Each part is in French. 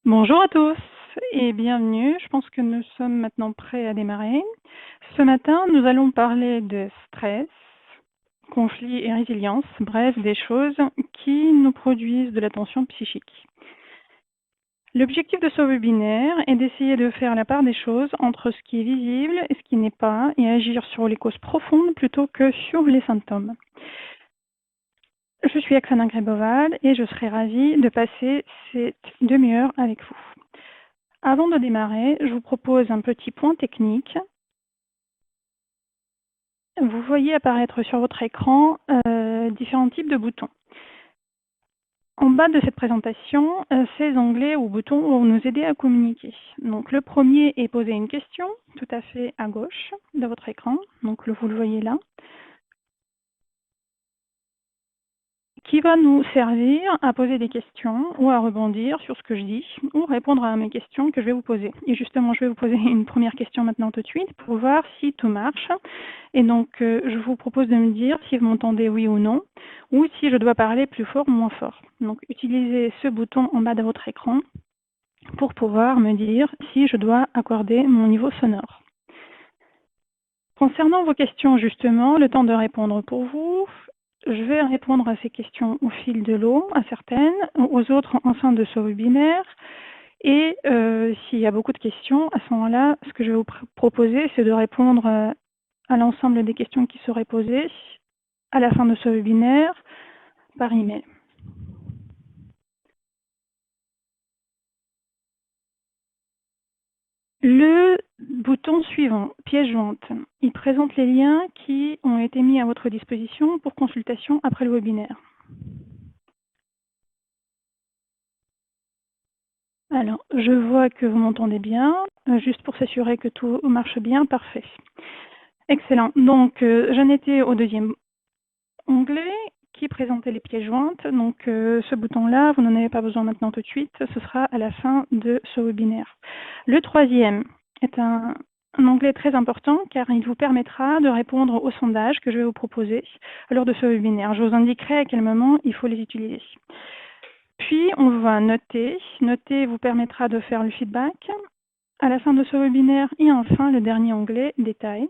Bonjour à tous et bienvenue. Je pense que nous sommes maintenant prêts à démarrer. Ce matin, nous allons parler de stress, conflit et résilience, bref, des choses qui nous produisent de la tension psychique. L'objectif de ce webinaire est d'essayer de faire la part des choses entre ce qui est visible et ce qui n'est pas et agir sur les causes profondes plutôt que sur les symptômes. Je suis Oksana Greboval et je serai ravie de passer cette demi-heure avec vous. Avant de démarrer, je vous propose un petit point technique. Vous voyez apparaître sur votre écran différents types de boutons. En bas de cette présentation, ces onglets ou boutons vont nous aider à communiquer. Donc, le premier est poser une question, tout à fait à gauche de votre écran. Donc, vous le voyez là. Qui va nous servir à poser des questions ou à rebondir sur ce que je dis ou répondre à mes questions que je vais vous poser. Et justement, je vais vous poser une première question maintenant tout de suite pour voir si tout marche. Et donc, je vous propose de me dire si vous m'entendez oui ou non, ou si je dois parler plus fort ou moins fort. Donc, utilisez ce bouton en bas de votre écran pour pouvoir me dire si je dois accorder mon niveau sonore. Concernant vos questions, justement, le temps de répondre pour vous, je vais répondre à ces questions au fil de l'eau, à certaines, aux autres en fin de ce webinaire. Et s'il y a beaucoup de questions, à ce moment-là, ce que je vais vous proposer, c'est de répondre à l'ensemble des questions qui seraient posées à la fin de ce webinaire par email. Le bouton suivant, pièce jointe, il présente les liens qui ont été mis à votre disposition pour consultation après le webinaire. Alors, je vois que vous m'entendez bien, juste pour s'assurer que tout marche bien, parfait. Excellent. Donc, j'en étais au deuxième onglet qui présentait les pièces jointes. Donc, ce bouton-là, vous n'en avez pas besoin maintenant tout de suite, ce sera à la fin de ce webinaire. Le troisième est un onglet très important car il vous permettra de répondre aux sondages que je vais vous proposer lors de ce webinaire. Je vous indiquerai à quel moment il faut les utiliser. Puis, on va noter. Noter vous permettra de faire le feedback à la fin de ce webinaire. Et enfin, le dernier onglet, détails,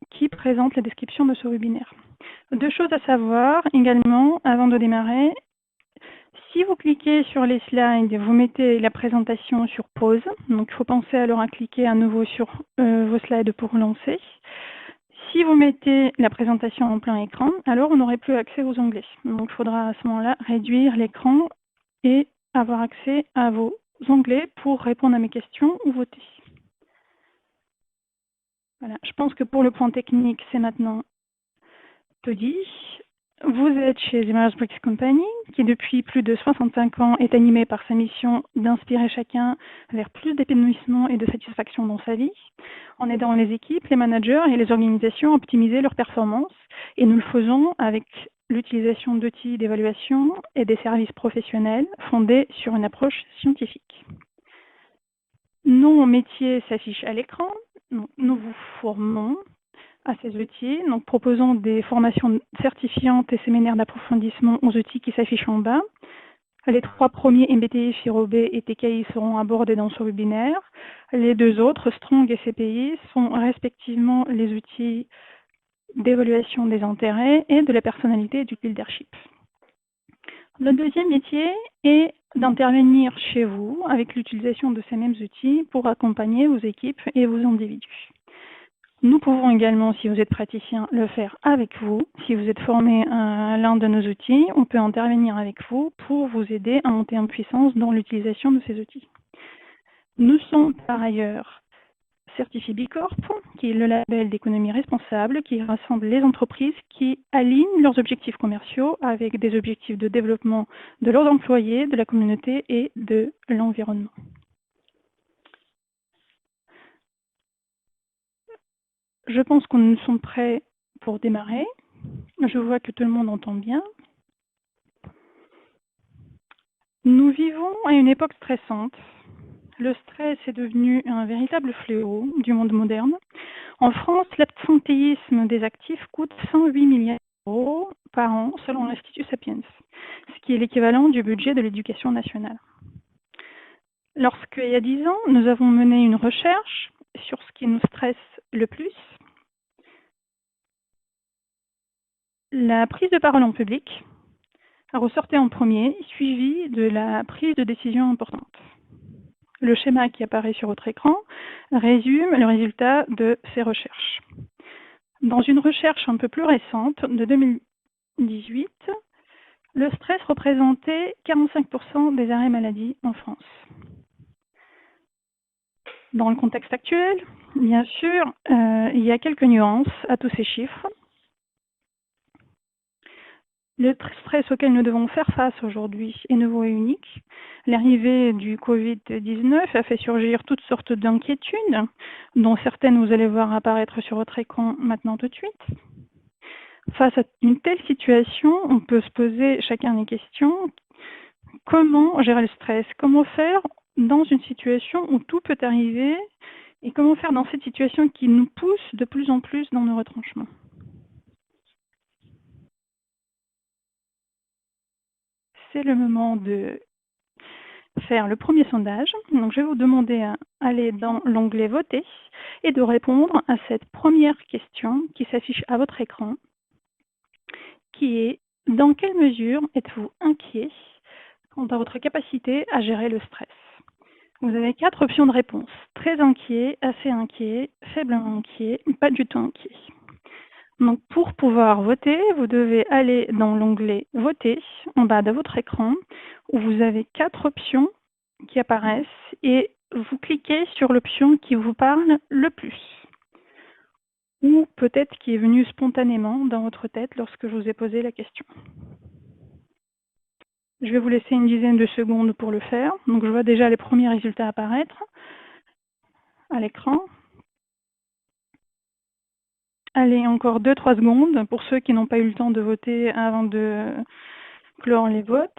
qui présente la description de ce webinaire. Deux choses à savoir également avant de démarrer. Si vous cliquez sur les slides, vous mettez la présentation sur pause. Donc, il faut penser alors à cliquer à nouveau sur vos slides pour relancer. Si vous mettez la présentation en plein écran, alors on n'aurait plus accès aux onglets. Donc, il faudra à ce moment-là réduire l'écran et avoir accès à vos onglets pour répondre à mes questions ou voter. Voilà, je pense que pour le point technique, c'est maintenant tout dit. Vous êtes chez The Myers-Briggs Company, qui depuis plus de 65 ans est animée par sa mission d'inspirer chacun vers plus d'épanouissement et de satisfaction dans sa vie, en aidant les équipes, les managers et les organisations à optimiser leurs performances. Et nous le faisons avec l'utilisation d'outils d'évaluation et des services professionnels fondés sur une approche scientifique. Nos métiers s'affichent à l'écran. Nous vous formons à ces outils, donc proposons des formations certifiantes et séminaires d'approfondissement aux outils qui s'affichent en bas. Les trois premiers MBTI, FIROB et TKI seront abordés dans ce webinaire. Les deux autres, Strong et CPI, sont respectivement les outils d'évaluation des intérêts et de la personnalité et du leadership. Le deuxième métier est d'intervenir chez vous avec l'utilisation de ces mêmes outils pour accompagner vos équipes et vos individus. Nous pouvons également, si vous êtes praticien, le faire avec vous. Si vous êtes formé à l'un de nos outils, on peut intervenir avec vous pour vous aider à monter en puissance dans l'utilisation de ces outils. Nous sommes par ailleurs certifiés B Corp, qui est le label d'économie responsable, qui rassemble les entreprises qui alignent leurs objectifs commerciaux avec des objectifs de développement de leurs employés, de la communauté et de l'environnement. Je pense que nous sommes prêts pour démarrer. Je vois que tout le monde entend bien. Nous vivons à une époque stressante. Le stress est devenu un véritable fléau du monde moderne. En France, l'absentéisme des actifs coûte 108 milliards € par an selon l'Institut Sapiens, ce qui est l'équivalent du budget de l'éducation nationale. Lorsqu'il y a 10 ans, nous avons mené une recherche sur ce qui nous stresse le plus, la prise de parole en public ressortait en premier, suivi de la prise de décision importante. Le schéma qui apparaît sur votre écran résume le résultat de ces recherches. Dans une recherche un peu plus récente, de 2018, le stress représentait 45% des arrêts maladie en France. Dans le contexte actuel, bien sûr, il y a quelques nuances à tous ces chiffres. Le stress auquel nous devons faire face aujourd'hui est nouveau et unique. L'arrivée du Covid-19 a fait surgir toutes sortes d'inquiétudes, dont certaines vous allez voir apparaître sur votre écran maintenant tout de suite. Face à une telle situation, on peut se poser chacun des questions. Comment gérer le stress? Comment faire dans une situation où tout peut arriver? Et comment faire dans cette situation qui nous pousse de plus en plus dans nos retranchements? C'est le moment de faire le premier sondage. Donc, je vais vous demander à aller dans l'onglet Voter et de répondre à cette première question qui s'affiche à votre écran, qui est: dans quelle mesure êtes-vous inquiet quant à votre capacité à gérer le stress? Vous avez 4 options de réponse: très inquiet, assez inquiet, faiblement inquiet, pas du tout inquiet. Donc, pour pouvoir voter, vous devez aller dans l'onglet Voter en bas de votre écran où vous avez 4 options qui apparaissent et vous cliquez sur l'option qui vous parle le plus ou peut-être qui est venue spontanément dans votre tête lorsque je vous ai posé la question. Je vais vous laisser une dizaine de secondes pour le faire. Donc, je vois déjà les premiers résultats apparaître à l'écran. Allez, encore 2-3 secondes pour ceux qui n'ont pas eu le temps de voter avant de clore les votes.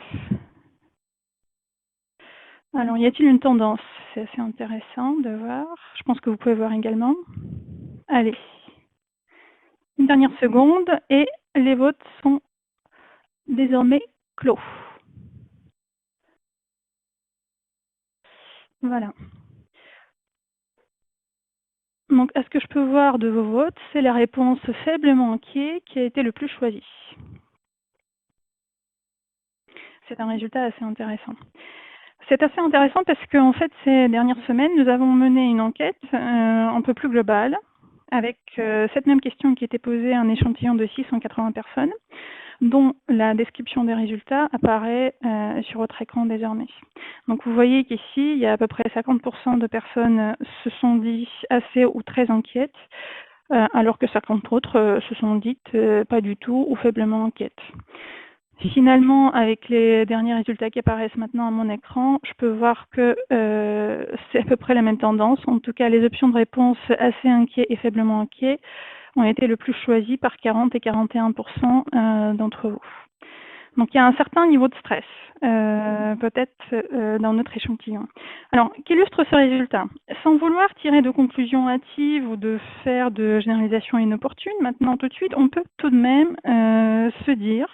Alors, y a-t-il une tendance? C'est assez intéressant de voir. Je pense que vous pouvez voir également. Allez, une dernière seconde et les votes sont désormais clos. Voilà. Donc, à ce que je peux voir de vos votes, c'est la réponse faiblement inquiet qui a été le plus choisie. C'est un résultat assez intéressant. C'est assez intéressant parce qu'en fait, ces dernières semaines, nous avons mené une enquête un peu plus globale avec cette même question qui était posée à un échantillon de 680 personnes, dont la description des résultats apparaît sur votre écran désormais. Donc vous voyez qu'ici, il y a à peu près 50% de personnes se sont dit assez ou très inquiètes, alors que 50 autres se sont dites pas du tout ou faiblement inquiètes. Finalement, avec les derniers résultats qui apparaissent maintenant à mon écran, je peux voir que c'est à peu près la même tendance. En tout cas, les options de réponse assez inquiets et faiblement inquiets ont été le plus choisies par 40 et 41% d'entre vous. Donc, il y a un certain niveau de stress, peut-être dans notre échantillon. Alors, qu'illustre ce résultat? Sans vouloir tirer de conclusions hâtives ou de faire de généralisation inopportune, maintenant tout de suite, on peut tout de même se dire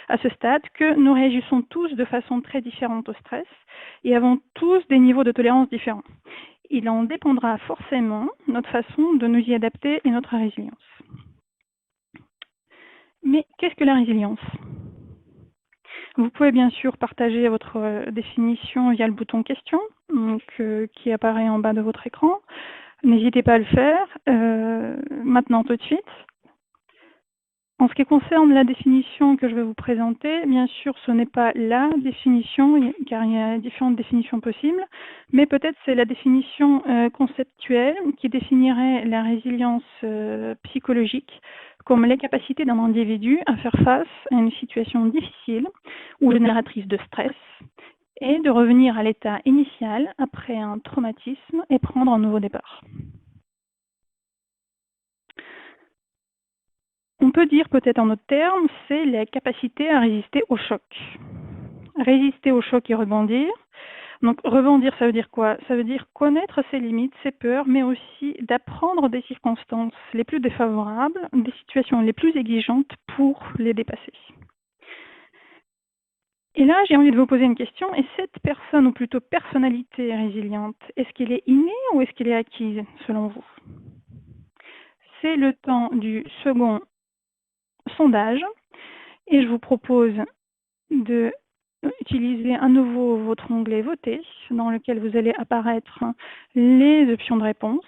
à ce stade que nous réagissons tous de façon très différente au stress et avons tous des niveaux de tolérance différents. Il en dépendra forcément notre façon de nous y adapter et notre résilience. Mais qu'est-ce que la résilience? Vous pouvez bien sûr partager votre définition via le bouton question donc, qui apparaît en bas de votre écran. N'hésitez pas à le faire maintenant tout de suite. En ce qui concerne la définition que je vais vous présenter, bien sûr, ce n'est pas la définition, car il y a différentes définitions possibles, mais peut-être c'est la définition conceptuelle qui définirait la résilience psychologique comme les capacités d'un individu à faire face à une situation difficile ou génératrice de stress et de revenir à l'état initial après un traumatisme et prendre un nouveau départ. On peut dire peut-être en d'autres termes, c'est la capacité à résister au choc. Résister au choc et rebondir Donc, rebondir, ça veut dire quoi? Ça veut dire connaître ses limites, ses peurs, mais aussi d'apprendre des circonstances les plus défavorables, des situations les plus exigeantes pour les dépasser. Et là, j'ai envie de vous poser une question. Et cette personne, ou plutôt personnalité résiliente, est-ce qu'elle est innée ou est-ce qu'elle est acquise, selon vous? C'est le temps du second sondage. Et je vous propose de utiliser à nouveau votre onglet Voter, dans lequel vous allez apparaître les options de réponse,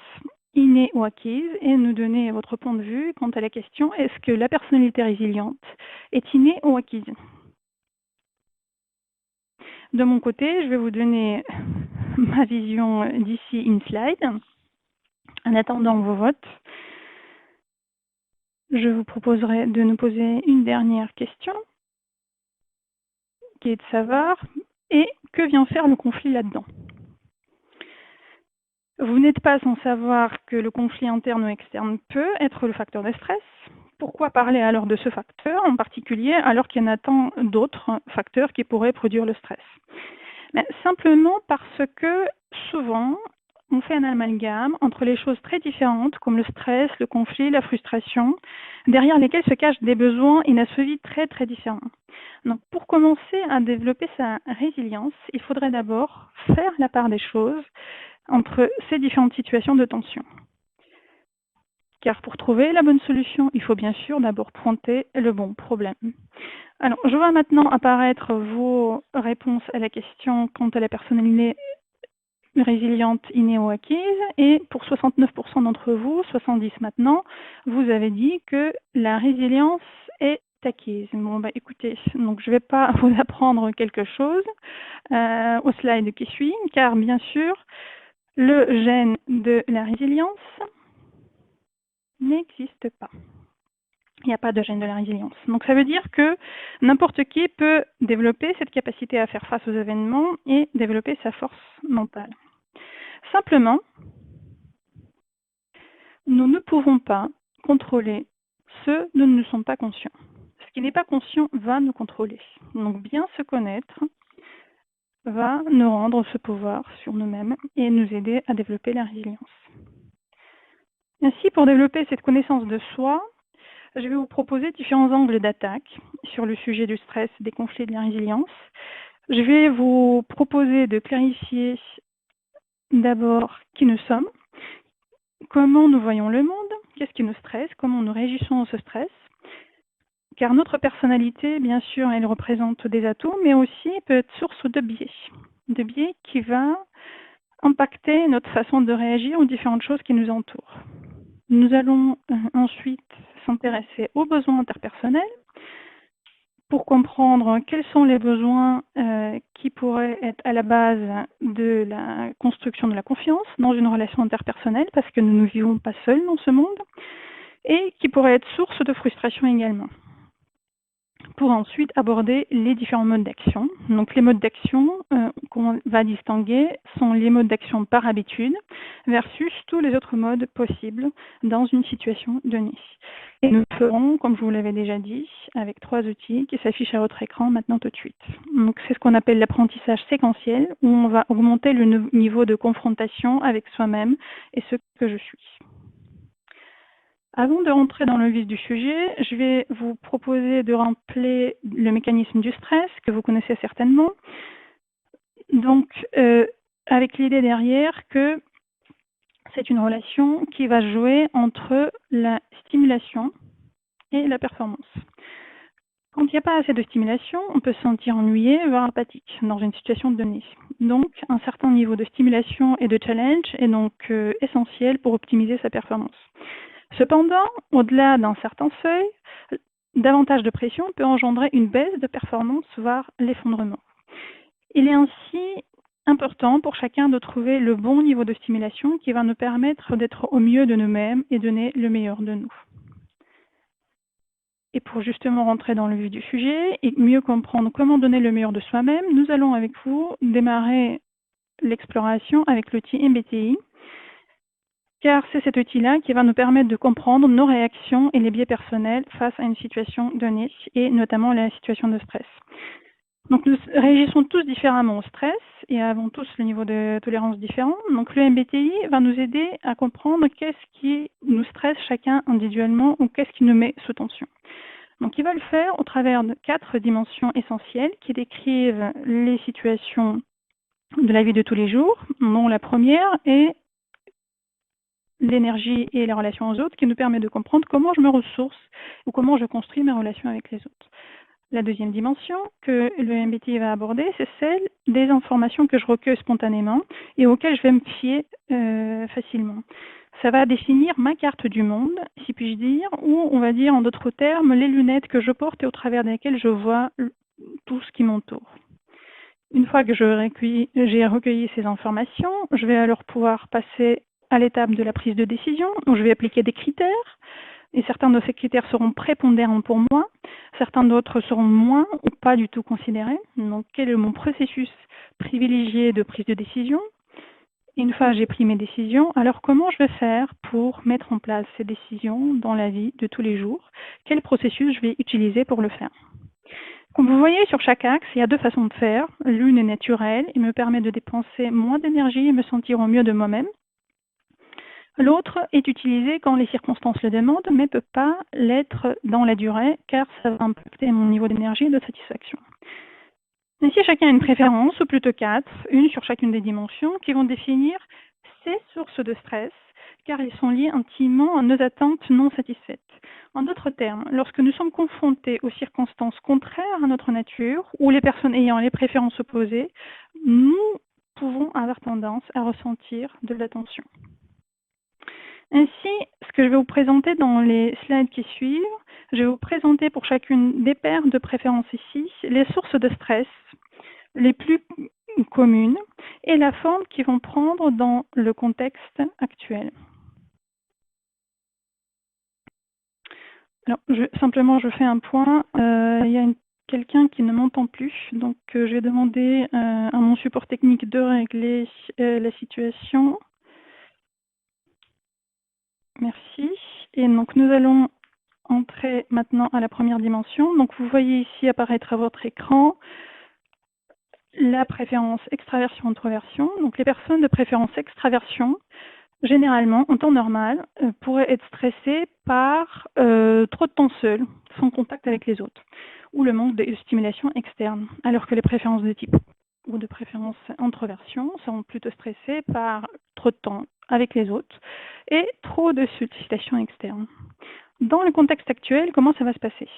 innée ou acquise, et nous donner votre point de vue quant à la question, est-ce que la personnalité résiliente est innée ou acquise? De mon côté, je vais vous donner ma vision d'ici une slide. En attendant vos votes, je vous proposerai de nous poser une dernière question, qui est de savoir, et que vient faire le conflit là-dedans? Vous n'êtes pas sans savoir que le conflit interne ou externe peut être le facteur de stress. Pourquoi parler alors de ce facteur en particulier alors qu'il y en a tant d'autres facteurs qui pourraient produire le stress? Mais simplement parce que souvent, on fait un amalgame entre les choses très différentes comme le stress, le conflit, la frustration, derrière lesquelles se cachent des besoins inassouvis très très différents. Donc pour commencer à développer sa résilience, il faudrait d'abord faire la part des choses entre ces différentes situations de tension. Car pour trouver la bonne solution, il faut bien sûr d'abord pointer le bon problème. Alors, je vois maintenant apparaître vos réponses à la question quant à la personnalité résiliente innée ou acquise, et pour 69% d'entre vous, 70 maintenant, vous avez dit que la résilience est acquise. Bon, bah écoutez, donc je ne vais pas vous apprendre quelque chose au slide qui suit, car bien sûr, le gène de la résilience n'existe pas. Il n'y a pas de gène de la résilience. Donc ça veut dire que n'importe qui peut développer cette capacité à faire face aux événements et développer sa force mentale. Simplement, nous ne pouvons pas contrôler ce dont nous ne sommes pas conscients. Ce qui n'est pas conscient va nous contrôler. Donc bien se connaître va nous rendre ce pouvoir sur nous-mêmes et nous aider à développer la résilience. Ainsi, pour développer cette connaissance de soi, je vais vous proposer différents angles d'attaque sur le sujet du stress, des conflits et de la résilience. Je vais vous proposer de clarifier d'abord qui nous sommes, comment nous voyons le monde, qu'est-ce qui nous stresse, comment nous réagissons à ce stress. Car notre personnalité, bien sûr, elle représente des atouts, mais aussi peut être source de biais qui va impacter notre façon de réagir aux différentes choses qui nous entourent. Nous allons ensuite s'intéresser aux besoins interpersonnels pour comprendre quels sont les besoins qui pourraient être à la base de la construction de la confiance dans une relation interpersonnelle, parce que nous ne vivons pas seuls dans ce monde, et qui pourraient être source de frustration également. Pour ensuite aborder les différents modes d'action. Donc les modes d'action qu'on va distinguer sont les modes d'action par habitude versus tous les autres modes possibles dans une situation donnée. Et nous le ferons, comme je vous l'avais déjà dit, avec 3 outils qui s'affichent à votre écran maintenant tout de suite. Donc c'est ce qu'on appelle l'apprentissage séquentiel, où on va augmenter le niveau de confrontation avec soi-même et ce que je suis. Avant de rentrer dans le vif du sujet, je vais vous proposer de rappeler le mécanisme du stress que vous connaissez certainement. Donc, avec l'idée derrière que c'est une relation qui va jouer entre la stimulation et la performance. Quand il n'y a pas assez de stimulation, on peut se sentir ennuyé, voire apathique dans une situation donnée. Donc, un certain niveau de stimulation et de challenge est donc essentiel pour optimiser sa performance. Cependant, au-delà d'un certain seuil, davantage de pression peut engendrer une baisse de performance, voire l'effondrement. Il est ainsi important pour chacun de trouver le bon niveau de stimulation qui va nous permettre d'être au mieux de nous-mêmes et donner le meilleur de nous. Et pour justement rentrer dans le vif du sujet et mieux comprendre comment donner le meilleur de soi-même, nous allons avec vous démarrer l'exploration avec l'outil MBTI, car c'est cet outil-là qui va nous permettre de comprendre nos réactions et les biais personnels face à une situation donnée, et notamment la situation de stress. Donc nous réagissons tous différemment au stress et avons tous le niveau de tolérance différent. Donc le MBTI va nous aider à comprendre qu'est-ce qui nous stresse chacun individuellement ou qu'est-ce qui nous met sous tension. Donc il va le faire au travers de 4 dimensions essentielles qui décrivent les situations de la vie de tous les jours, dont la première est l'énergie et les relations aux autres, qui nous permet de comprendre comment je me ressource ou comment je construis mes relations avec les autres. La deuxième dimension que le MBTI va aborder, c'est celle des informations que je recueille spontanément et auxquelles je vais me fier facilement. Ça va définir ma carte du monde, si puis-je dire, ou on va dire en d'autres termes, les lunettes que je porte et au travers desquelles je vois tout ce qui m'entoure. Une fois que j'ai recueilli ces informations, je vais alors pouvoir passer à l'étape de la prise de décision, où je vais appliquer des critères, et certains de ces critères seront prépondérants pour moi, certains d'autres seront moins ou pas du tout considérés. Donc, quel est mon processus privilégié de prise de décision? Une fois que j'ai pris mes décisions, alors comment je vais faire pour mettre en place ces décisions dans la vie de tous les jours? Quel processus je vais utiliser pour le faire? Comme vous voyez, sur chaque axe, il y a 2 façons de faire. L'une est naturelle et me permet de dépenser moins d'énergie et me sentir au mieux de moi-même. L'autre est utilisée quand les circonstances le demandent, mais ne peut pas l'être dans la durée, car ça va impacter mon niveau d'énergie et de satisfaction. Ainsi, chacun a une préférence, ou plutôt 4, une sur chacune des dimensions, qui vont définir ces sources de stress, car ils sont liés intimement à nos attentes non satisfaites. En d'autres termes, lorsque nous sommes confrontés aux circonstances contraires à notre nature, ou les personnes ayant les préférences opposées, nous pouvons avoir tendance à ressentir de la tension. Ainsi, ce que je vais vous présenter dans les slides qui suivent, je vais vous présenter pour chacune des paires de préférences ici les sources de stress les plus communes et la forme qu'ils vont prendre dans le contexte actuel. Alors, simplement, je fais un point. Il y a quelqu'un qui ne m'entend plus, donc je vais demander à mon support technique de régler la situation. Merci. Et donc, nous allons entrer maintenant à la première dimension. Donc, vous voyez ici apparaître à votre écran la préférence extraversion-introversion. Donc, les personnes de préférence extraversion, généralement, en temps normal, pourraient être stressées par trop de temps seul, sans contact avec les autres, ou le manque de stimulation externe, alors que les préférences de type ou de préférence introversion sont plutôt stressées par trop de temps avec les autres et trop de sollicitations externes. Dans le contexte actuel, comment ça va se passer?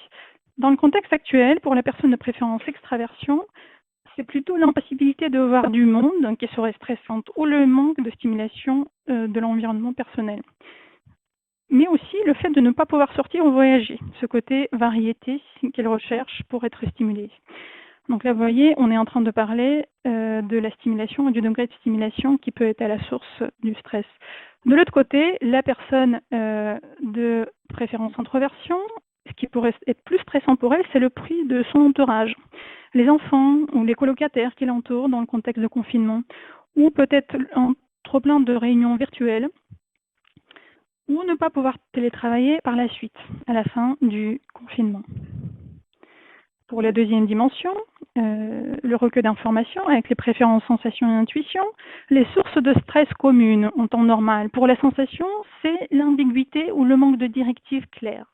Dans le contexte actuel, pour la personne de préférence extraversion, c'est plutôt l'impossibilité de voir du monde qui serait stressante ou le manque de stimulation de l'environnement personnel. Mais aussi le fait de ne pas pouvoir sortir ou voyager, ce côté variété qu'elle recherche pour être stimulée. Donc là, vous voyez, on est en train de parler de la stimulation et du degré de stimulation qui peut être à la source du stress. De l'autre côté, la personne de préférence introversion, ce qui pourrait être plus stressant pour elle, c'est le prix de son entourage. Les enfants ou les colocataires qui l'entourent dans le contexte de confinement, ou peut-être un trop plein de réunions virtuelles, ou ne pas pouvoir télétravailler par la suite, à la fin du confinement. Pour la deuxième dimension, le recueil d'informations avec les préférences, sensations et intuitions, les sources de stress communes en temps normal. Pour la sensation, c'est l'ambiguïté ou le manque de directives claires.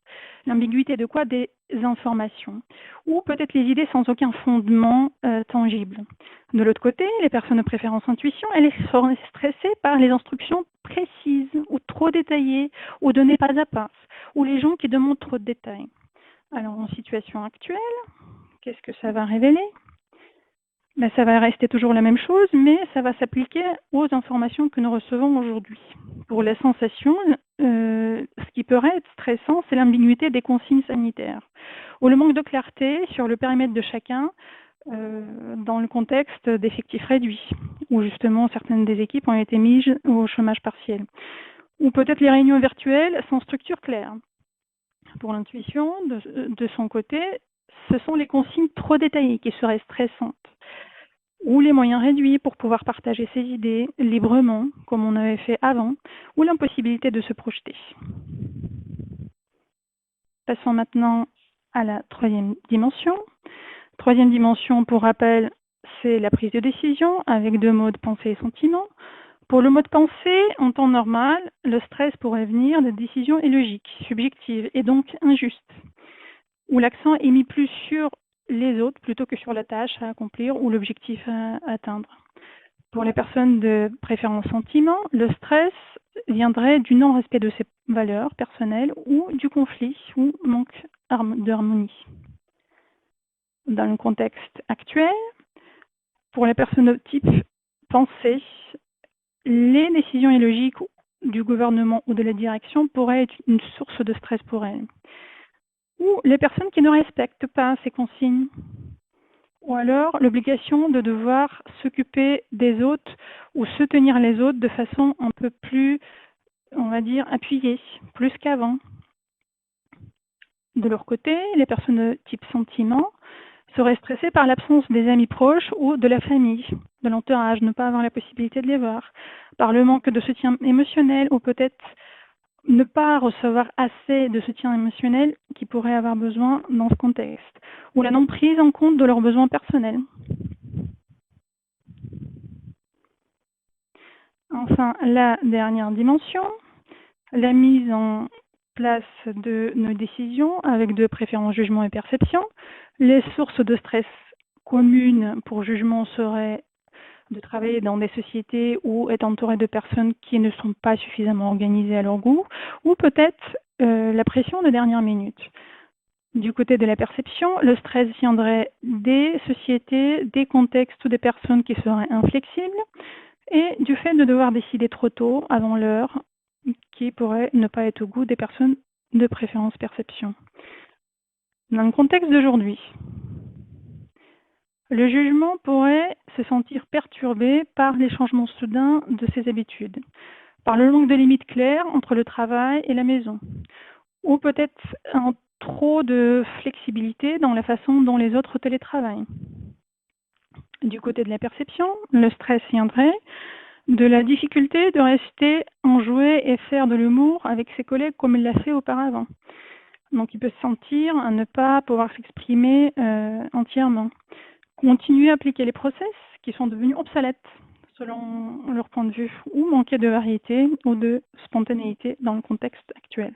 L'ambiguïté de quoi? Des informations. Ou peut-être les idées sans aucun fondement tangible. De l'autre côté, les personnes de préférence intuition, elles sont stressées par les instructions précises ou trop détaillées ou données pas à pas, ou les gens qui demandent trop de détails. Alors, en situation actuelle, qu'est-ce que ça va révéler? Ben, ça va rester toujours la même chose, mais ça va s'appliquer aux informations que nous recevons aujourd'hui. Pour les sensations, ce qui pourrait être stressant, c'est l'ambiguïté des consignes sanitaires, ou le manque de clarté sur le périmètre de chacun dans le contexte d'effectifs réduits, où justement certaines des équipes ont été mises au chômage partiel. Ou peut-être les réunions virtuelles sans structure claire. Pour l'intuition, de son côté, ce sont les consignes trop détaillées qui seraient stressantes, ou les moyens réduits pour pouvoir partager ses idées librement, comme on avait fait avant, ou l'impossibilité de se projeter. Passons maintenant à la troisième dimension. Troisième dimension, pour rappel, c'est la prise de décision avec 2 modes pensée et sentiment. Pour le mode pensée, en temps normal, le stress pourrait venir de décisions illogiques, subjectives et donc injustes, où l'accent est mis plus sur les autres plutôt que sur la tâche à accomplir ou l'objectif à atteindre. Pour les personnes de préférence sentiment, le stress viendrait du non-respect de ses valeurs personnelles ou du conflit ou manque d'harmonie. Dans le contexte actuel, pour les personnes de type pensée, les décisions illogiques du gouvernement ou de la direction pourraient être une source de stress pour elles. Ou les personnes qui ne respectent pas ces consignes. Ou alors l'obligation de devoir s'occuper des autres ou soutenir les autres de façon un peu plus, on va dire, appuyée, plus qu'avant. De leur côté, les personnes de type sentiment seraient stressées par l'absence des amis proches ou de la famille, de l'entourage, ne pas avoir la possibilité de les voir, par le manque de soutien émotionnel ou peut-être ne pas recevoir assez de soutien émotionnel qu'ils pourraient avoir besoin dans ce contexte, ou la non prise en compte de leurs besoins personnels. Enfin, la dernière dimension, la mise en place de nos décisions avec de préférence jugement et perception. Les sources de stress communes pour jugement seraient de travailler dans des sociétés où être entouré de personnes qui ne sont pas suffisamment organisées à leur goût, ou peut-être la pression de dernière minute. Du côté de la perception, le stress viendrait des sociétés, des contextes ou des personnes qui seraient inflexibles, et du fait de devoir décider trop tôt, avant l'heure, qui pourrait ne pas être au goût des personnes de préférence perception. Dans le contexte d'aujourd'hui, le jugement pourrait se sentir perturbé par les changements soudains de ses habitudes, par le manque de limites claires entre le travail et la maison, ou peut-être un trop de flexibilité dans la façon dont les autres télétravaillent. Du côté de la perception, le stress viendrait de la difficulté de rester enjoué et faire de l'humour avec ses collègues comme il l'a fait auparavant. Donc il peut se sentir à ne pas pouvoir s'exprimer entièrement. Continuer à appliquer les process qui sont devenus obsolètes selon leur point de vue, ou manquer de variété ou de spontanéité dans le contexte actuel.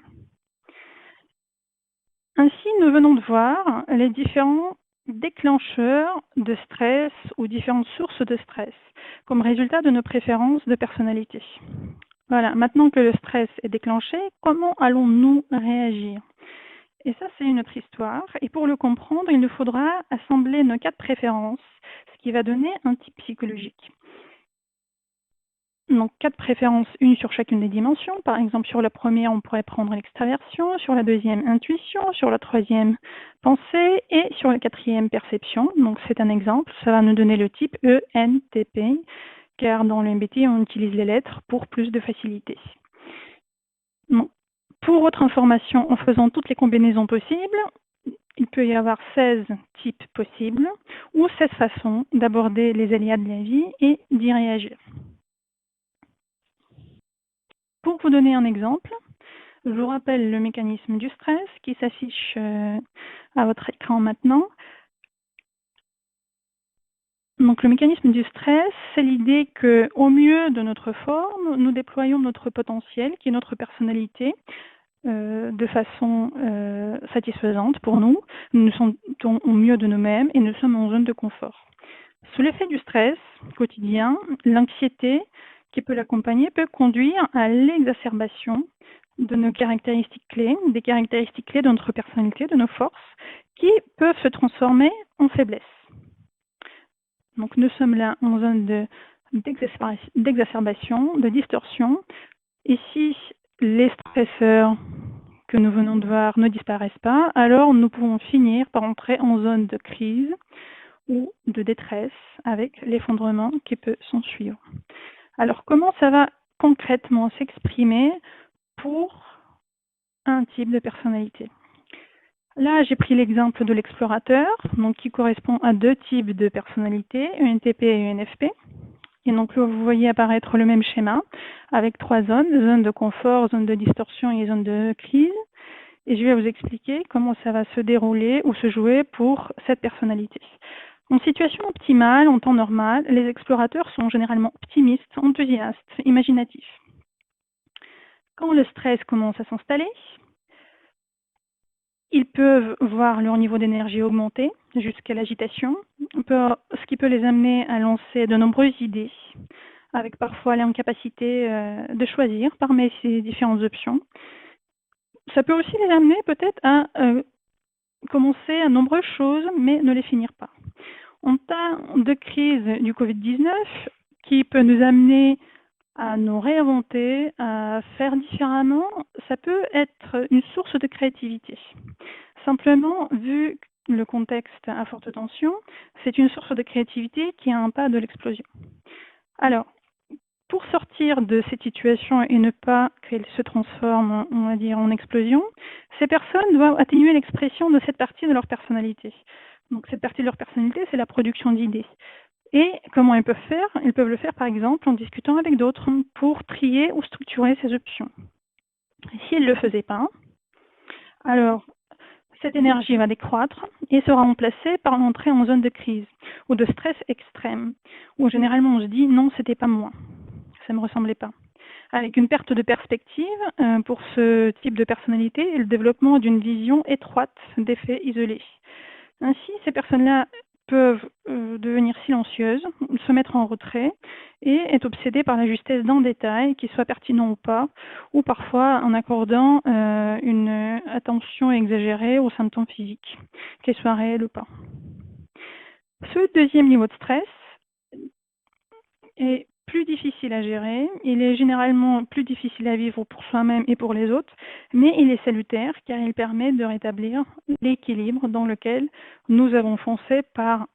Ainsi, nous venons de voir les différents déclencheurs de stress ou différentes sources de stress comme résultat de nos préférences de personnalité. Voilà, maintenant que le stress est déclenché, comment allons-nous réagir? Et ça, c'est une autre histoire. Et pour le comprendre, il nous faudra assembler nos 4 préférences, ce qui va donner un type psychologique. Donc 4 préférences, une sur chacune des dimensions. Par exemple, sur la première, on pourrait prendre l'extraversion, sur la deuxième, intuition, sur la troisième, pensée, et sur la quatrième, perception. Donc c'est un exemple, ça va nous donner le type ENTP, car dans le MBTI, on utilise les lettres pour plus de facilité. Donc, pour votre information, en faisant toutes les combinaisons possibles, il peut y avoir 16 types possibles ou 16 façons d'aborder les aléas de la vie et d'y réagir. Pour vous donner un exemple, je vous rappelle le mécanisme du stress qui s'affiche à votre écran maintenant. Donc le mécanisme du stress, c'est l'idée qu'au mieux de notre forme, nous déployons notre potentiel, qui est notre personnalité, de façon satisfaisante pour nous. Nous nous sentons au mieux de nous-mêmes et nous sommes en zone de confort. Sous l'effet du stress quotidien, l'anxiété qui peut l'accompagner peut conduire à l'exacerbation de nos caractéristiques clés, des caractéristiques clés de notre personnalité, de nos forces, qui peuvent se transformer en faiblesse. Donc nous sommes là en zone d'exacerbation, de distorsion. Et si les stresseurs que nous venons de voir ne disparaissent pas, alors nous pouvons finir par entrer en zone de crise ou de détresse avec l'effondrement qui peut s'en suivre. Alors comment ça va concrètement s'exprimer pour un type de personnalité? Là, j'ai pris l'exemple de l'explorateur, donc qui correspond à 2 types de personnalités, ENTP et ENFP. Et donc là, vous voyez apparaître le même schéma avec 3 zones, zone de confort, zone de distorsion et zone de crise. Et je vais vous expliquer comment ça va se dérouler ou se jouer pour cette personnalité. En situation optimale, en temps normal, les explorateurs sont généralement optimistes, enthousiastes, imaginatifs. Quand le stress commence à s'installer, ils peuvent voir leur niveau d'énergie augmenter jusqu'à l'agitation, ce qui peut les amener à lancer de nombreuses idées, avec parfois l'incapacité de choisir parmi ces différentes options. Ça peut aussi les amener peut-être à commencer à nombreuses choses, mais ne les finir pas. En temps de crise du Covid-19, qui peut nous amener à nous réinventer, à faire différemment, ça peut être une source de créativité. Simplement, vu le contexte à forte tension, c'est une source de créativité qui est un pas de l'explosion. Alors, pour sortir de cette situation et ne pas qu'elle se transforme, on va dire, en explosion, ces personnes doivent atténuer l'expression de cette partie de leur personnalité. Donc, cette partie de leur personnalité, c'est la production d'idées. Et comment ils peuvent faire? Ils peuvent le faire, par exemple, en discutant avec d'autres pour trier ou structurer ces options. S'ils ne le faisaient pas, alors cette énergie va décroître et sera remplacée par l'entrée en zone de crise ou de stress extrême, où généralement on se dit non, c'était pas moi, ça ne me ressemblait pas. Avec une perte de perspective pour ce type de personnalité et le développement d'une vision étroite des faits isolés. Ainsi, ces personnes-là peuvent devenir silencieuses, se mettre en retrait et être obsédées par la justesse d'un détail, qu'il soit pertinent ou pas, ou parfois en accordant une attention exagérée aux symptômes physiques, qu'ils soient réels ou pas. Ce deuxième niveau de stress est plus difficile à gérer, il est généralement plus difficile à vivre pour soi-même et pour les autres, mais il est salutaire car il permet de rétablir l'équilibre dans lequel nous avons foncé par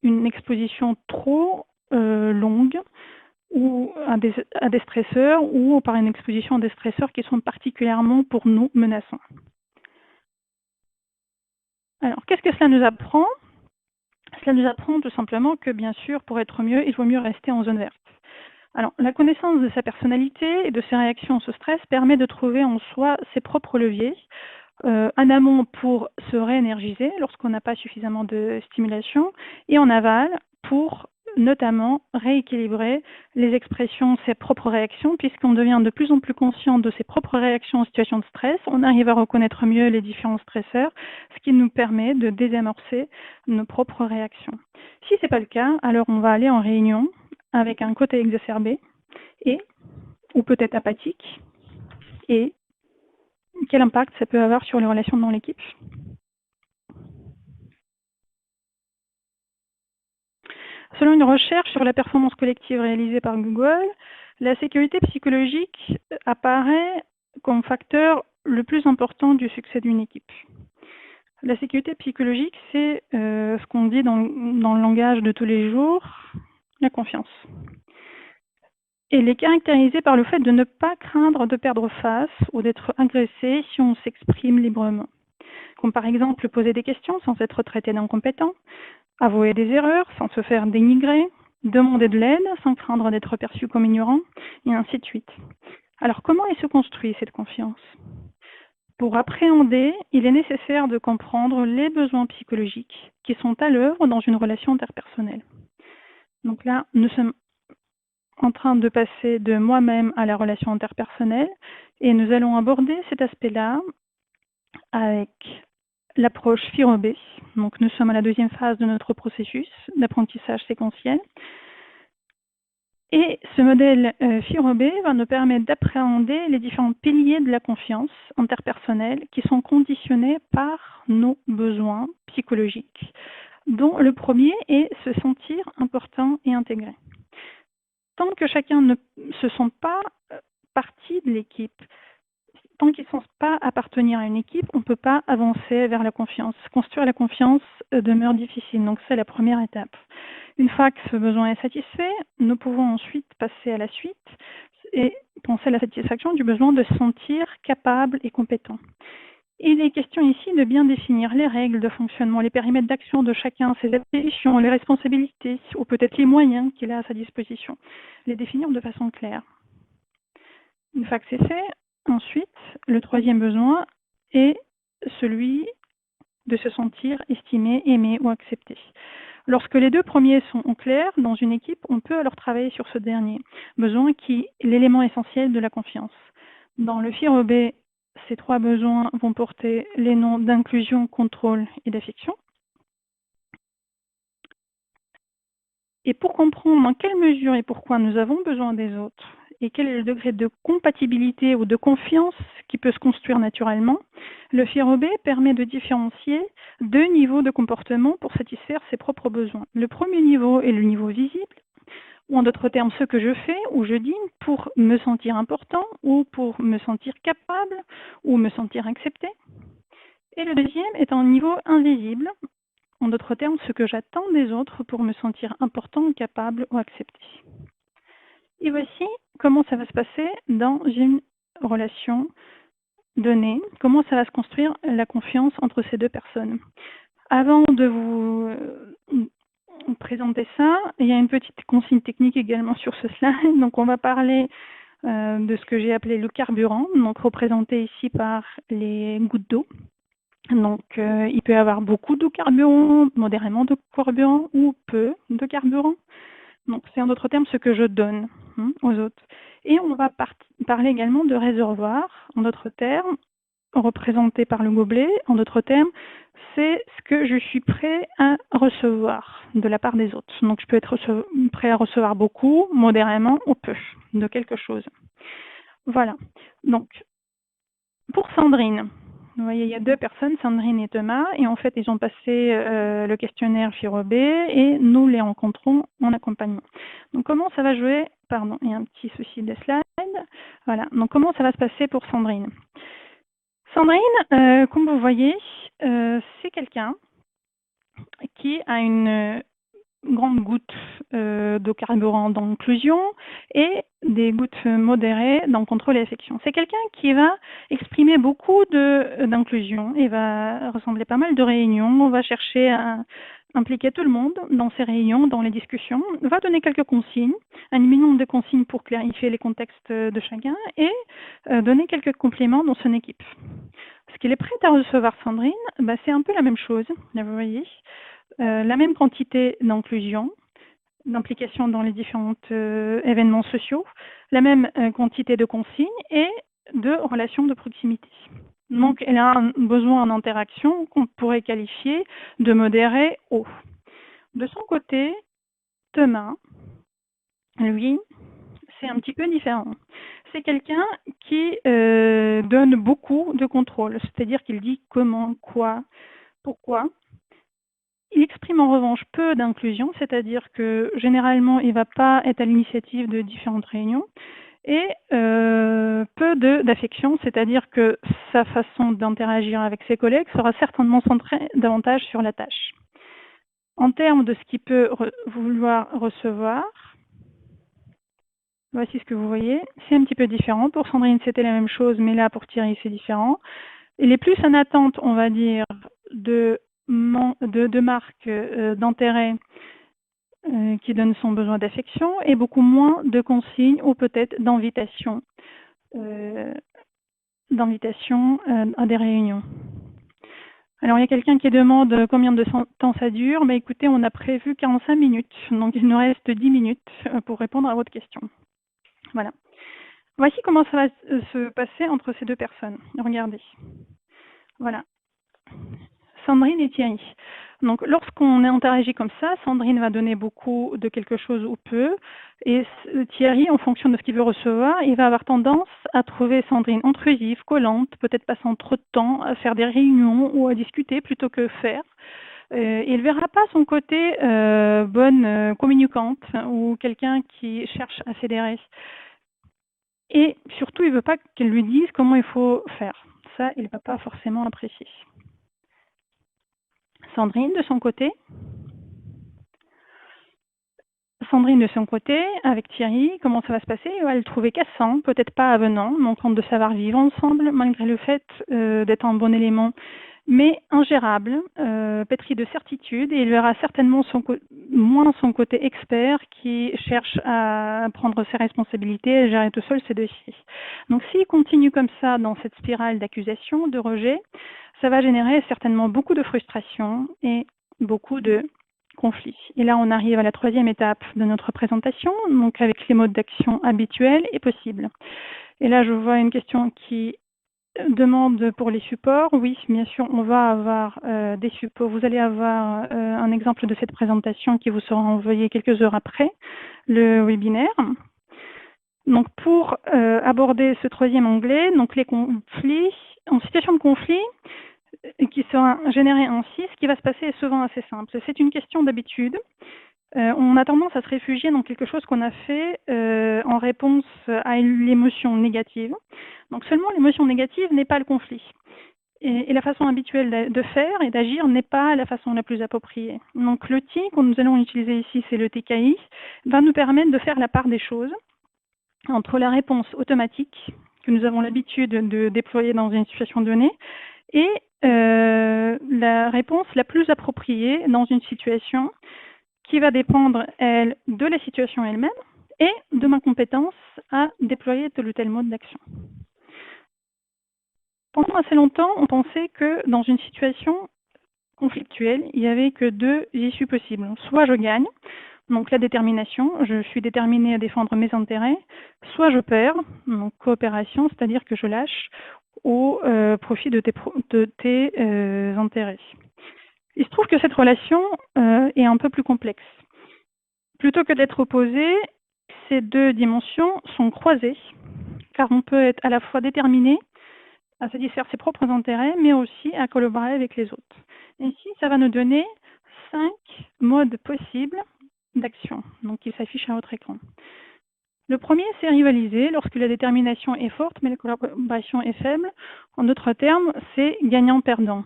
une exposition trop longue ou à des stresseurs ou par une exposition à des stresseurs qui sont particulièrement pour nous menaçants. Alors, qu'est-ce que cela nous apprend? Cela nous apprend tout simplement que, bien sûr, pour être mieux, il vaut mieux rester en zone verte. Alors, la connaissance de sa personnalité et de ses réactions au stress permet de trouver en soi ses propres leviers, en amont pour se réénergiser lorsqu'on n'a pas suffisamment de stimulation, et en aval pour notamment rééquilibrer les expressions, ses propres réactions, puisqu'on devient de plus en plus conscient de ses propres réactions en situation de stress, on arrive à reconnaître mieux les différents stresseurs, ce qui nous permet de désamorcer nos propres réactions. Si ce n'est pas le cas, alors on va aller en réunion avec un côté exacerbé ou peut-être apathique, et quel impact ça peut avoir sur les relations dans l'équipe. Selon une recherche sur la performance collective réalisée par Google, la sécurité psychologique apparaît comme facteur le plus important du succès d'une équipe. La sécurité psychologique, c'est ce qu'on dit dans le langage de tous les jours, la confiance. Elle est caractérisée par le fait de ne pas craindre de perdre face ou d'être agressé si on s'exprime librement. Comme par exemple poser des questions sans être traité d'incompétent, avouer des erreurs sans se faire dénigrer, demander de l'aide sans craindre d'être perçu comme ignorant, et ainsi de suite. Alors comment elle se construit cette confiance? Pour appréhender, il est nécessaire de comprendre les besoins psychologiques qui sont à l'œuvre dans une relation interpersonnelle. Donc là, nous sommes en train de passer de moi-même à la relation interpersonnelle et nous allons aborder cet aspect-là avec l'approche FIROB. Donc nous sommes à la deuxième phase de notre processus d'apprentissage séquentiel. Et ce modèle FIROB va nous permettre d'appréhender les différents piliers de la confiance interpersonnelle qui sont conditionnés par nos besoins psychologiques, dont le premier est se sentir important et intégré. Tant que chacun ne se sent pas partie de l'équipe, tant qu'ils ne sont pas appartenir à une équipe, on ne peut pas avancer vers la confiance. Construire la confiance demeure difficile, donc c'est la première étape. Une fois que ce besoin est satisfait, nous pouvons ensuite passer à la suite et penser à la satisfaction du besoin de se sentir capable et compétent. Il est question ici de bien définir les règles de fonctionnement, les périmètres d'action de chacun, ses attributions, les responsabilités ou peut-être les moyens qu'il a à sa disposition. Les définir de façon claire. Une fois que c'est fait, ensuite, le troisième besoin est celui de se sentir estimé, aimé ou accepté. Lorsque les deux premiers sont au clair dans une équipe, on peut alors travailler sur ce dernier besoin qui est l'élément essentiel de la confiance. Dans le FIROB, ces trois besoins vont porter les noms d'inclusion, contrôle et d'affection. Et pour comprendre dans quelle mesure et pourquoi nous avons besoin des autres, et quel est le degré de compatibilité ou de confiance qui peut se construire naturellement, le FIROB permet de différencier deux niveaux de comportement pour satisfaire ses propres besoins. Le premier niveau est le niveau visible, ou en d'autres termes, ce que je fais ou je dis pour me sentir important ou pour me sentir capable ou me sentir accepté. Et le deuxième est un niveau invisible, en d'autres termes, ce que j'attends des autres pour me sentir important, capable ou accepté. Et voici comment ça va se passer dans une relation donnée, comment ça va se construire la confiance entre ces deux personnes. Avant de vous présenter ça, il y a une petite consigne technique également sur ce slide. Donc on va parler de ce que j'ai appelé le carburant, donc représenté ici par les gouttes d'eau. Donc il peut y avoir beaucoup de carburant, modérément de carburant ou peu de carburant. Donc c'est en d'autres termes ce que je donne aux autres. Et on va parler également de réservoir, en d'autres termes, représenté par le gobelet, en d'autres termes, c'est ce que je suis prêt à recevoir de la part des autres. Donc je peux être prêt à recevoir beaucoup, modérément ou peu de quelque chose. Voilà. Donc pour Sandrine, vous voyez, il y a deux personnes, Sandrine et Thomas, et en fait, ils ont passé le questionnaire FIROB et nous les rencontrons en accompagnement. Donc, comment ça va jouer? Pardon, il y a un petit souci de slide. Voilà. Donc, comment ça va se passer pour Sandrine? Sandrine, comme vous voyez, c'est quelqu'un qui a une grande goutte de carburant dans l'inclusion et des gouttes modérées dans le contrôle et l'affection. C'est quelqu'un qui va exprimer beaucoup d'inclusion et va ressembler pas mal de réunions. On va chercher à impliquer tout le monde dans ces réunions, dans les discussions, va donner quelques consignes, un minimum de consignes pour clarifier les contextes de chacun et donner quelques compléments dans son équipe. Ce qu'il est prêt à recevoir, Sandrine, c'est un peu la même chose, là vous voyez. La même quantité d'inclusion, d'implication dans les différents événements sociaux, la même quantité de consignes et de relations de proximité. Donc, elle a un besoin en interaction qu'on pourrait qualifier de modéré haut. De son côté, Thomas, lui, c'est un petit peu différent. C'est quelqu'un qui donne beaucoup de contrôle, c'est-à-dire qu'il dit comment, quoi, pourquoi. Il exprime en revanche peu d'inclusion, c'est-à-dire que généralement, il ne va pas être à l'initiative de différentes réunions, et peu d'affection, c'est-à-dire que sa façon d'interagir avec ses collègues sera certainement centrée davantage sur la tâche. En termes de ce qu'il peut vouloir recevoir, voici ce que vous voyez. C'est un petit peu différent. Pour Sandrine, c'était la même chose, mais là, pour Thierry, c'est différent. Il est plus en attente, on va dire, de marques d'intérêt qui donnent son besoin d'affection et beaucoup moins de consignes ou peut-être d'invitation à des réunions. Alors, il y a quelqu'un qui demande combien de temps ça dure. Écoutez, on a prévu 45 minutes, donc il nous reste 10 minutes pour répondre à votre question. Voilà. Voici comment ça va se passer entre ces deux personnes. Regardez. Voilà. Sandrine et Thierry. Donc, lorsqu'on interagit comme ça, Sandrine va donner beaucoup de quelque chose ou peu, et Thierry, en fonction de ce qu'il veut recevoir, il va avoir tendance à trouver Sandrine intrusive, collante, peut-être passant trop de temps à faire des réunions ou à discuter plutôt que faire. Il ne verra pas son côté bonne communicante ou quelqu'un qui cherche à fédérer. Et surtout, il ne veut pas qu'elle lui dise comment il faut faire. Ça, il ne va pas forcément apprécier. Sandrine, de son côté, avec Thierry, comment ça va se passer? Elle va le trouver cassant, peut-être pas avenant, manquant de savoir vivre ensemble, malgré le fait d'être un bon élément mais ingérable, pétri de certitude, et il verra certainement moins son côté expert qui cherche à prendre ses responsabilités et gérer tout seul ses dossiers. Donc s'il continue comme ça dans cette spirale d'accusation, de rejet, ça va générer certainement beaucoup de frustration et beaucoup de conflits. Et là, on arrive à la troisième étape de notre présentation, donc avec les modes d'action habituels et possibles. Et là, je vois une question qui demande pour les supports. Oui, bien sûr, on va avoir des supports. Vous allez avoir un exemple de cette présentation qui vous sera envoyé quelques heures après le webinaire. Donc, pour aborder ce troisième onglet, donc les conflits, en situation de conflit, qui sera généré ainsi, ce qui va se passer est souvent assez simple. C'est une question d'habitude. On a tendance à se réfugier dans quelque chose qu'on a fait en réponse à l'émotion négative. Donc seulement l'émotion négative n'est pas le conflit. Et la façon habituelle de faire et d'agir n'est pas la façon la plus appropriée. Donc l'outil que nous allons utiliser ici, c'est le TKI, va nous permettre de faire la part des choses entre la réponse automatique que nous avons l'habitude de déployer dans une situation donnée et la réponse la plus appropriée dans une situation qui va dépendre, elle, de la situation elle-même et de ma compétence à déployer tel ou tel mode d'action. Pendant assez longtemps, on pensait que dans une situation conflictuelle, il n'y avait que deux issues possibles. Soit je gagne, donc la détermination, je suis déterminée à défendre mes intérêts, soit je perds, donc coopération, c'est-à-dire que je lâche au profit de tes intérêts. Il se trouve que cette relation est un peu plus complexe. Plutôt que d'être opposées, ces deux dimensions sont croisées, car on peut être à la fois déterminé à satisfaire ses propres intérêts, mais aussi à collaborer avec les autres. Ainsi, ça va nous donner 5 modes possibles d'action, donc ils s'affichent à votre écran. Le premier, c'est rivaliser lorsque la détermination est forte, mais la collaboration est faible. En d'autres termes, c'est gagnant-perdant.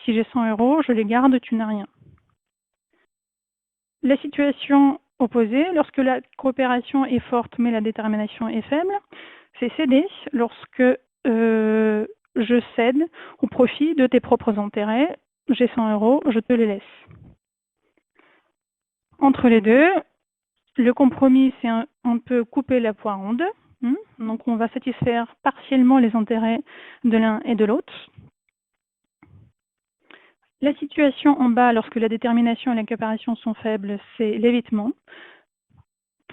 Si j'ai 100 €, je les garde, tu n'as rien. La situation opposée, lorsque la coopération est forte, mais la détermination est faible, c'est céder lorsque je cède au profit de tes propres intérêts. J'ai 100 €, je te les laisse. Entre les deux, le compromis, c'est un peu couper la poire en deux. Donc, on va satisfaire partiellement les intérêts de l'un et de l'autre. La situation en bas, lorsque la détermination et la coopération sont faibles, c'est l'évitement.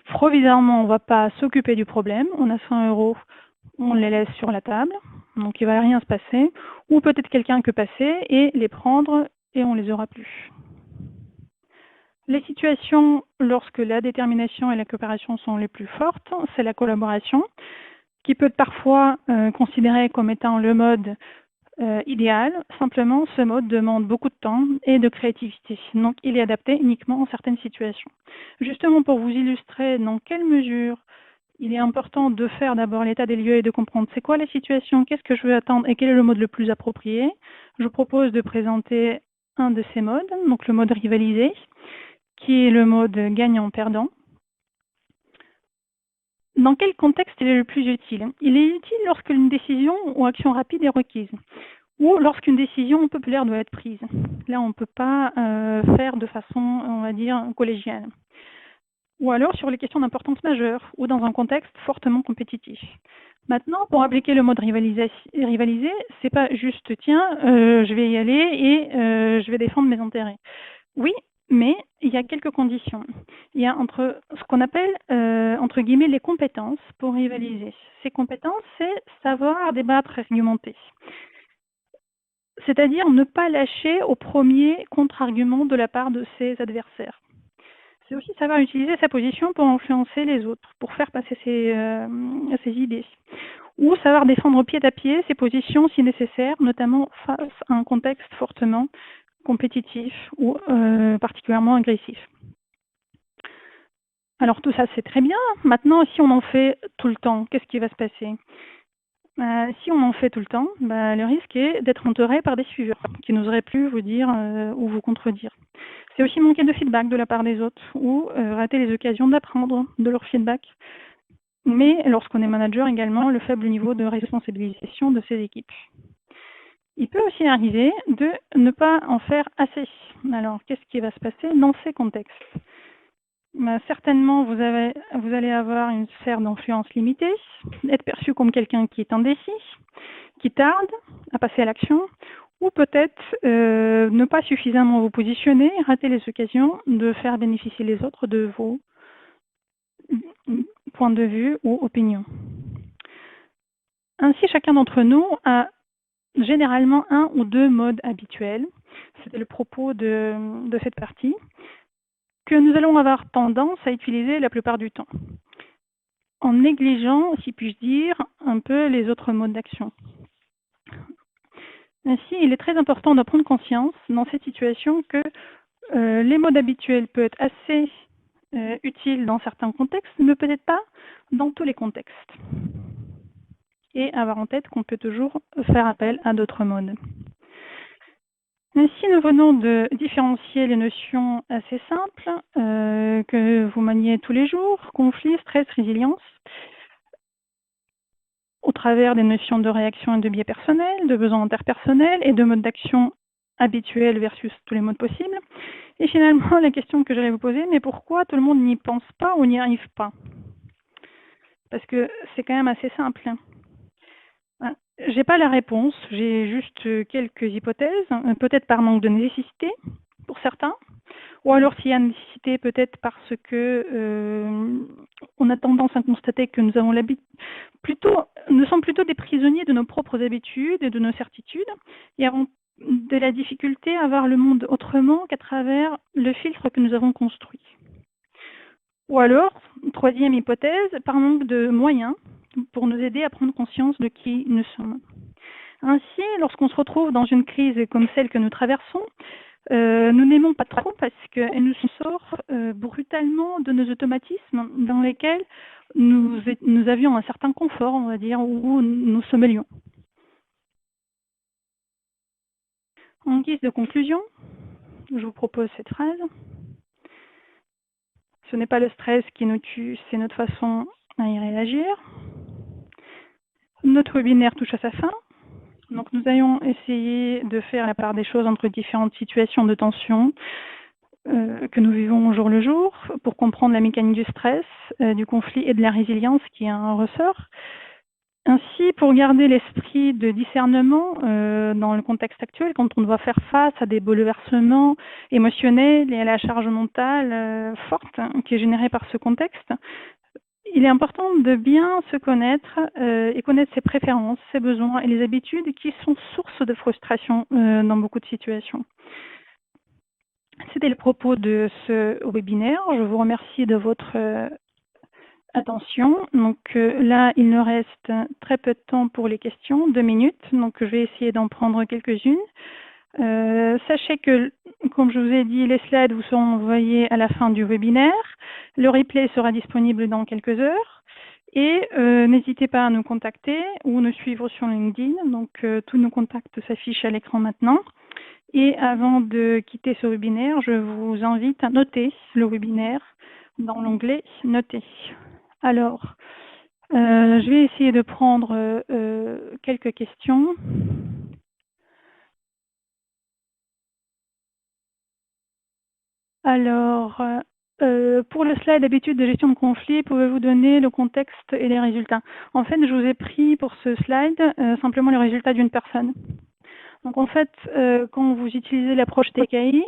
Provisoirement, on ne va pas s'occuper du problème. On a 100 €, on les laisse sur la table, donc il ne va rien se passer. Ou peut-être quelqu'un peut passer et les prendre et on ne les aura plus. Les situations lorsque la détermination et la coopération sont les plus fortes, c'est la collaboration, qui peut être parfois considérée comme étant le mode idéal. Simplement, ce mode demande beaucoup de temps et de créativité. Donc, il est adapté uniquement en certaines situations. Justement, pour vous illustrer dans quelle mesure il est important de faire d'abord l'état des lieux et de comprendre c'est quoi la situation, qu'est-ce que je veux attendre et quel est le mode le plus approprié, je propose de présenter un de ces modes, donc le mode rivalisé, qui est le mode gagnant-perdant. Dans quel contexte il est le plus utile? Il est utile lorsqu'une décision ou action rapide est requise, ou lorsqu'une décision populaire doit être prise. Là, on ne peut pas faire de façon, on va dire, collégiale. Ou alors sur les questions d'importance majeure, ou dans un contexte fortement compétitif. Maintenant, pour appliquer le mode rivalisé, c'est pas juste, tiens, je vais y aller et je vais défendre mes intérêts. Oui, mais il y a quelques conditions. Il y a entre ce qu'on appelle, entre guillemets, les compétences pour rivaliser. Ces compétences, c'est savoir débattre et argumenter. C'est-à-dire ne pas lâcher au premier contre-argument de la part de ses adversaires. C'est aussi savoir utiliser sa position pour influencer les autres, pour faire passer ses idées. Ou savoir défendre pied à pied ses positions si nécessaire, notamment face à un contexte fortement compétitif ou particulièrement agressif. Alors tout ça, c'est très bien. Maintenant, si on en fait tout le temps, qu'est-ce qui va se passer? Si on en fait tout le temps, le risque est d'être entouré par des suiveurs qui n'oseraient plus vous dire ou vous contredire. C'est aussi manquer de feedback de la part des autres ou rater les occasions d'apprendre de leur feedback. Mais lorsqu'on est manager également, le faible niveau de responsabilisation de ses équipes. Il peut aussi arriver de ne pas en faire assez. Alors, qu'est-ce qui va se passer dans ces contextes? Certainement, vous allez avoir une sphère d'influence limitée, être perçu comme quelqu'un qui est indécis, qui tarde à passer à l'action, ou peut-être ne pas suffisamment vous positionner, rater les occasions de faire bénéficier les autres de vos points de vue ou opinions. Ainsi, chacun d'entre nous a généralement un ou deux modes habituels. C'était le propos de cette partie, que nous allons avoir tendance à utiliser la plupart du temps, en négligeant, si puis-je dire, un peu les autres modes d'action. Ainsi, il est très important de prendre conscience dans cette situation que les modes habituels peuvent être assez utiles dans certains contextes, mais peut-être pas dans tous les contextes. Et avoir en tête qu'on peut toujours faire appel à d'autres modes. Ainsi, nous venons de différencier les notions assez simples que vous maniez tous les jours, conflit, stress, résilience, au travers des notions de réaction et de biais personnels, de besoins interpersonnels et de modes d'action habituels versus tous les modes possibles. Et finalement, la question que j'allais vous poser, mais pourquoi tout le monde n'y pense pas ou n'y arrive pas? Parce que c'est quand même assez simple. J'ai pas la réponse, j'ai juste quelques hypothèses, peut-être par manque de nécessité pour certains, ou alors s'il y a nécessité, peut-être parce que on a tendance à constater que nous avons nous sommes plutôt des prisonniers de nos propres habitudes et de nos certitudes, et avons de la difficulté à voir le monde autrement qu'à travers le filtre que nous avons construit. Ou alors, troisième hypothèse, par manque de moyens pour nous aider à prendre conscience de qui nous sommes. Ainsi, lorsqu'on se retrouve dans une crise comme celle que nous traversons, nous n'aimons pas trop parce qu'elle nous sort brutalement de nos automatismes dans lesquels nous avions un certain confort, on va dire, où nous sommelions. En guise de conclusion, je vous propose cette phrase. Ce n'est pas le stress qui nous tue, c'est notre façon à y réagir. Notre webinaire touche à sa fin. Donc nous allons essayer de faire la part des choses entre différentes situations de tension que nous vivons au jour le jour pour comprendre la mécanique du stress, du conflit et de la résilience qui est un ressort. Ainsi, pour garder l'esprit de discernement dans le contexte actuel, quand on doit faire face à des bouleversements émotionnels et à la charge mentale forte qui est générée par ce contexte, il est important de bien se connaître et connaître ses préférences, ses besoins et les habitudes qui sont source de frustration dans beaucoup de situations. C'était le propos de ce webinaire. Je vous remercie de votre attention. Donc là, il nous reste très peu de temps pour les questions, 2 minutes. Donc je vais essayer d'en prendre quelques-unes. Sachez que, comme je vous ai dit, les slides vous seront envoyés à la fin du webinaire. Le replay sera disponible dans quelques heures. Et n'hésitez pas à nous contacter ou nous suivre sur LinkedIn. Donc tous nos contacts s'affichent à l'écran maintenant. Et avant de quitter ce webinaire, je vous invite à noter le webinaire dans l'onglet « Noter ». Alors, je vais essayer de prendre quelques questions. Alors, pour le slide d'habitude de gestion de conflit, pouvez-vous donner le contexte et les résultats? En fait, je vous ai pris pour ce slide simplement les résultats d'une personne. Donc en fait, quand vous utilisez l'approche TKI,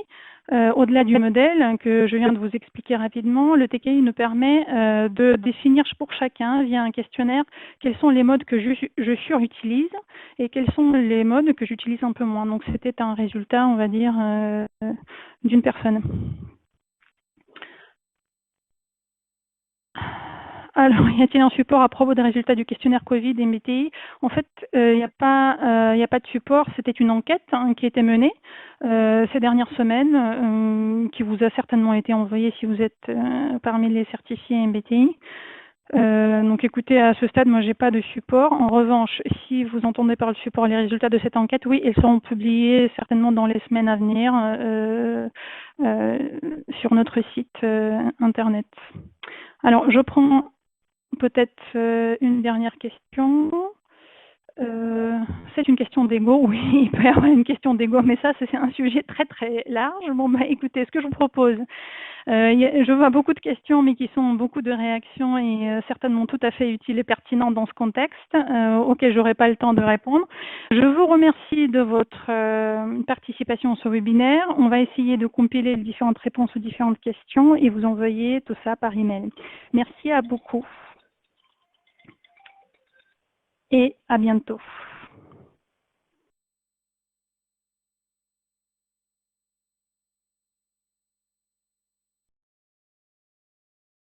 au-delà du modèle que je viens de vous expliquer rapidement, le TKI nous permet de définir pour chacun, via un questionnaire, quels sont les modes que je surutilise et quels sont les modes que j'utilise un peu moins. Donc c'était un résultat, on va dire, d'une personne. Alors, y a-t-il un support à propos des résultats du questionnaire Covid et MBTI? En fait, il n'y a pas de support. C'était une enquête qui a été menée ces dernières semaines, qui vous a certainement été envoyée si vous êtes parmi les certifiés MBTI. Donc écoutez, à ce stade, moi j'ai pas de support. En revanche, si vous entendez par le support les résultats de cette enquête, oui, ils seront publiés certainement dans les semaines à venir sur notre site internet. Alors, je prends peut-être une dernière question. C'est une question d'ego, oui, il peut y avoir une question d'ego, mais ça, c'est un sujet très très large. Bon, bah écoutez, ce que je vous propose, je vois beaucoup de questions, mais qui sont beaucoup de réactions et certainement tout à fait utiles et pertinentes dans ce contexte, auquel je n'aurai pas le temps de répondre. Je vous remercie de votre participation à ce webinaire. On va essayer de compiler les différentes réponses aux différentes questions et vous envoyer tout ça par email. Merci à beaucoup et à bientôt.